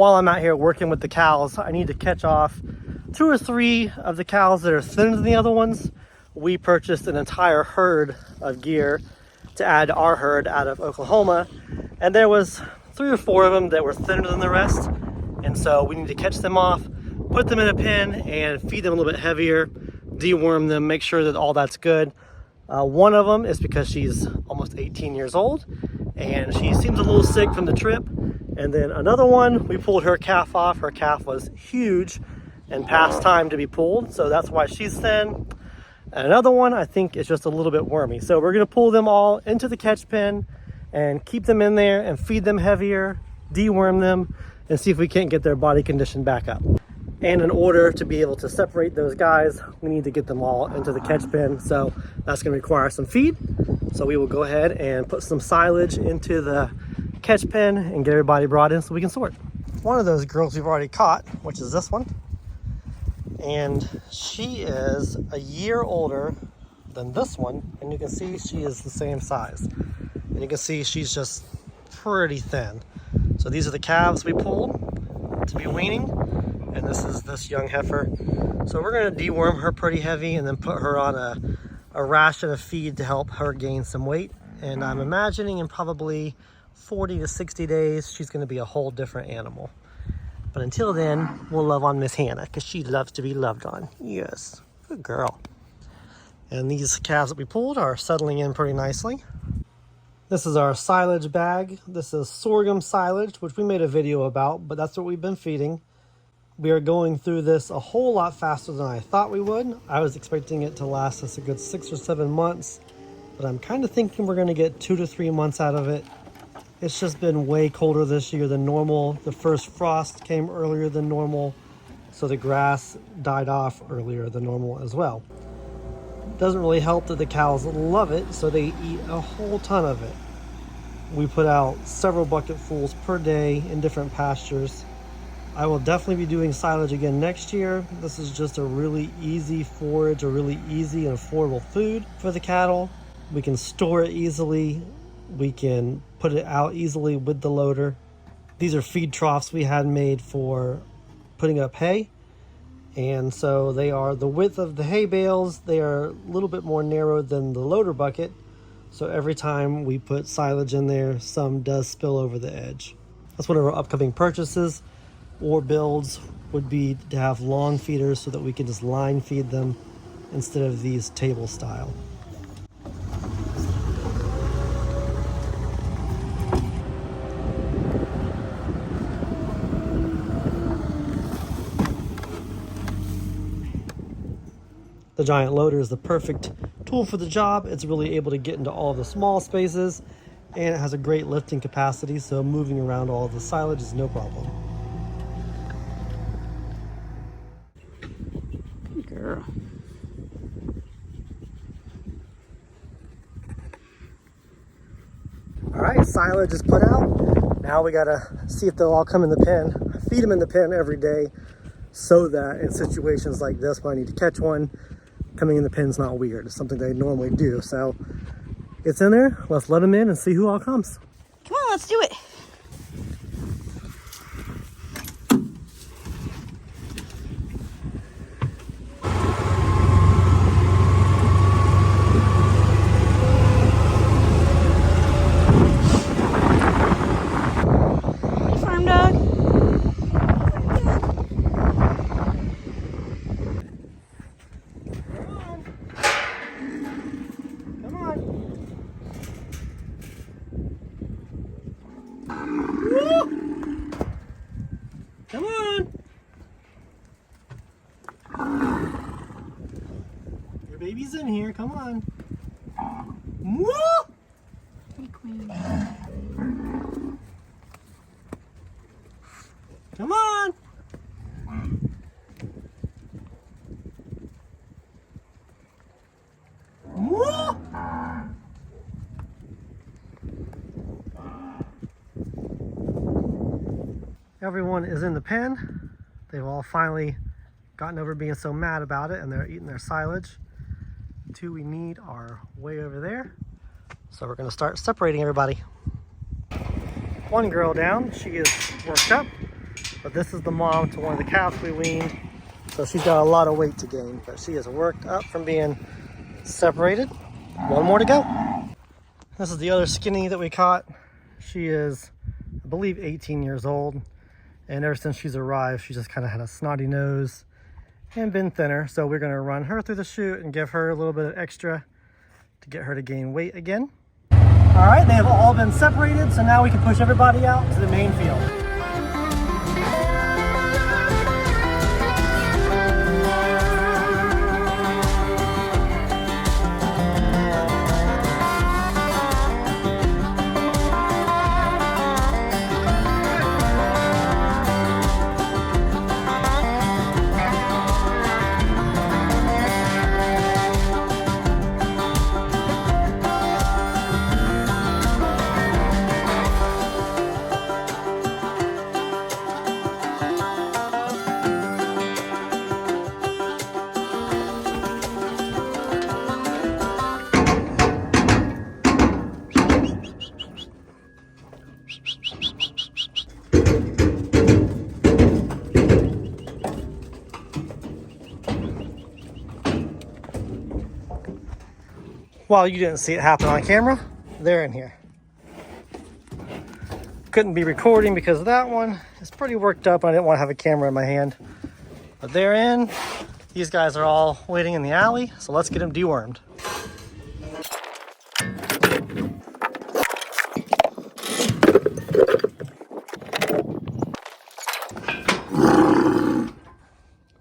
while I'm out here working with the cows, I need to catch off 2 or 3 of the cows that are thinner than the other ones. We purchased an entire herd of gyr to add to our herd out of Oklahoma, and there was 3 or 4 of them that were thinner than the rest, and so we need to catch them off, put them in a pen, and feed them a little bit heavier, deworm them, make sure that all that's good. One of them is because she's almost 18 years old, and she seems a little sick from the trip. And then another one, we pulled her calf off. Her calf was huge and past time to be pulled, so that's why she's thin. And another one, I think, is just a little bit wormy. So we're gonna pull them all into the catch pen and keep them in there and feed them heavier, deworm them, and see if we can't get their body condition back up. And in order to be able to separate those guys, we need to get them all into the catch pen. So that's gonna require some feed. So we will go ahead and put some silage into the catch pen and get everybody brought in so we can sort. One of those girls we've already caught, which is this one. And she is a year older than this one. And you can see she is the same size. And you can see she's just pretty thin. So these are the calves we pulled to be weaning. And this is this young heifer. So we're gonna deworm her pretty heavy and then put her on a ration of feed to help her gain some weight. And I'm imagining in probably 40 to 60 days, she's gonna be a whole different animal. But until then, we'll love on Miss Hannah because she loves to be loved on. Yes, good girl. And these calves that we pulled are settling in pretty nicely. This is our silage bag. This is sorghum silage, which we made a video about, but that's what we've been feeding. We are going through this a whole lot faster than I thought we would. I was expecting it to last us a good 6 or 7 months, but I'm kind of thinking we're gonna get 2 to 3 months out of it. It's just been way colder this year than normal. The first frost came earlier than normal, so the grass died off earlier than normal as well. It doesn't really help that the cows love it, so they eat a whole ton of it. We put out several bucketfuls per day in different pastures. I will definitely be doing silage again next year. This is just a really easy forage, a really easy and affordable food for the cattle. We can store it easily. We can put it out easily with the loader. These are feed troughs we had made for putting up hay. And so they are the width of the hay bales. They are a little bit more narrow than the loader bucket. So every time we put silage in there, some does spill over the edge. That's one of our upcoming purchases or builds would be to have long feeders so that we can just line feed them instead of these table style. The giant loader is the perfect tool for the job. It's really able to get into all of the small spaces, and it has a great lifting capacity, so moving around all of the silage is no problem. Good girl. All right, silage is put out. Now we gotta see if they'll all come in the pen. I feed them in the pen every day so that in situations like this, when I need to catch one, coming in the pen's not weird. It's something they normally do. So it's in there. Let's let them in and see who all comes. Come on, let's do it. Farm dog. Come on. Your baby's in here. Come on. Woo! Hey, queen. Come on. Woo! Everyone is in the pen. They've all finally gotten over being so mad about it, and they're eating their silage. The 2 we need are way over there. So we're gonna start separating everybody. One girl down, she is worked up. But this is the mom to one of the calves we weaned. So she's got a lot of weight to gain, but she has worked up from being separated. One more to go. This is the other skinny that we caught. She is, I believe, 18 years old. And ever since she's arrived, she just kind of had a snotty nose and been thinner. So we're going to run her through the chute and give her a little bit of extra to get her to gain weight again. All right, they have all been separated. So now we can push everybody out to the main field. Well, you didn't see it happen on camera, they're in here. Couldn't be recording because that one is pretty worked up. I didn't want to have a camera in my hand. But they're in. These guys are all waiting in the alley, so let's get them dewormed.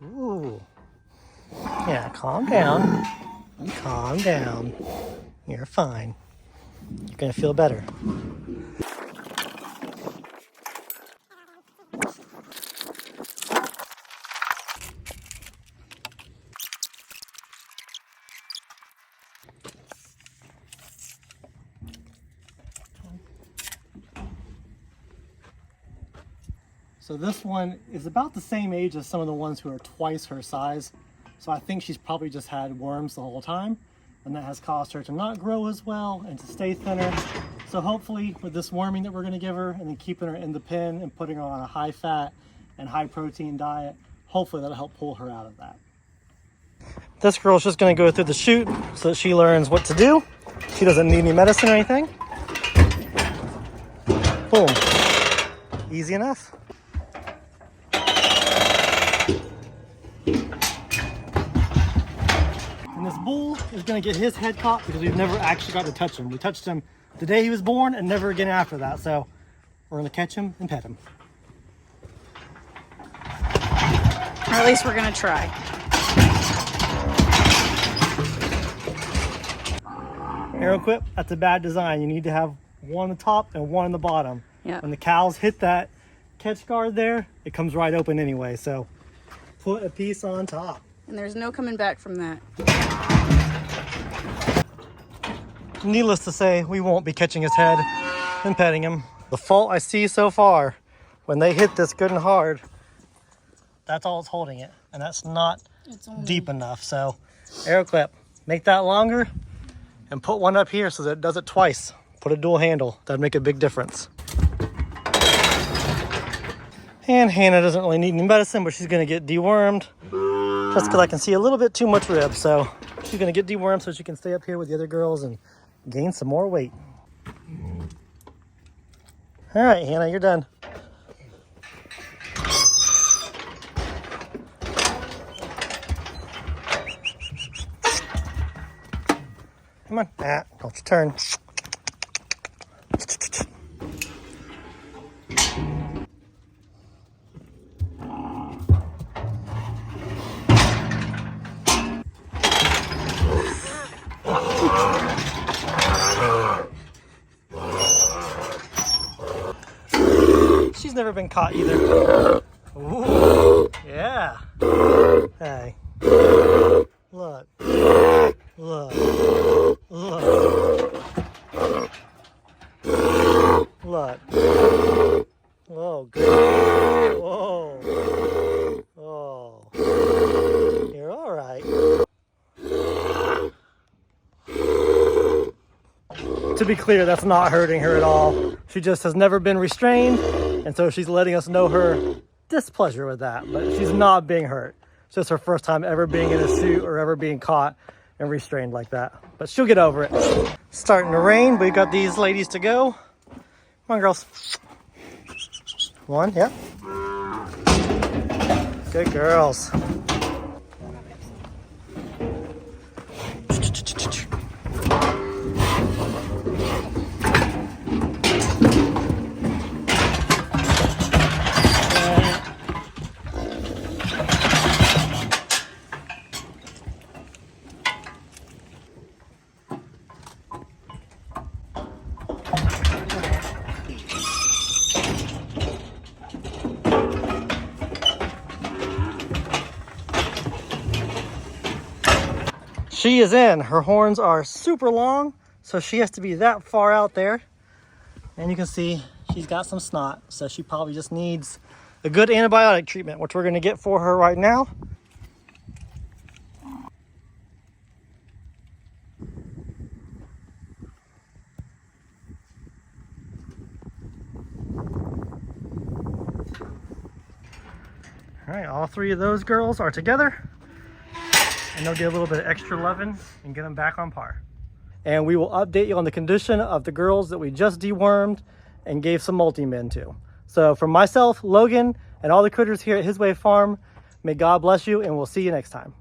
Ooh. Yeah, calm down. Calm down. You're fine. You're gonna feel better. So this one is about the same age as some of the ones who are twice her size. So I think she's probably just had worms the whole time, and that has caused her to not grow as well and to stay thinner. So hopefully with this worming that we're gonna give her and then keeping her in the pen and putting her on a high fat and high protein diet, hopefully that'll help pull her out of that. This girl's just gonna go through the chute so that she learns what to do. She doesn't need any medicine or anything. Boom. Easy enough. And this bull is going to get his head caught because we've never actually got to touch him. We touched him the day he was born and never again after that. So we're going to catch him and pet him. Or at least we're going to try. Arrowquip, that's a bad design. You need to have one on the top and one on the bottom. Yep. When the cows hit that catch guard there, it comes right open anyway. So put a piece on top. And there's no coming back from that. Needless to say, we won't be catching his head and petting him. The fault I see so far, when they hit this good and hard, that's all it's holding it. And that's not deep enough. So Arrowquip, make that longer and put one up here so that it does it twice. Put a dual handle, that'd make a big difference. And Hannah doesn't really need any medicine, but she's gonna get dewormed. Just because I can see a little bit too much rib, so she's gonna get dewormed so she can stay up here with the other girls and gain some more weight. All right, Hannah, you're done. Come on, don't you turn. She's never been caught either. Ooh, yeah. Hey. Look. Look. Look. Look. Oh, good. Whoa. Oh. You're all right. To be clear, that's not hurting her at all. She just has never been restrained, and so she's letting us know her displeasure with that, but she's not being hurt. It's just her first time ever being in a suit or ever being caught and restrained like that. But she'll get over it. Starting to rain, but we got these ladies to go. Come on, girls. One, yep. Good girls. She is in. Her horns are super long, so she has to be that far out there. And you can see she's got some snot, so she probably just needs a good antibiotic treatment, which we're going to get for her right now. All right, all three of those girls are together. And they'll get a little bit of extra loving and get them back on par. And we will update you on the condition of the girls that we just dewormed and gave some multi-min to. So from myself, Logan, and all the critters here at Hisway Farm, may God bless you, and we'll see you next time.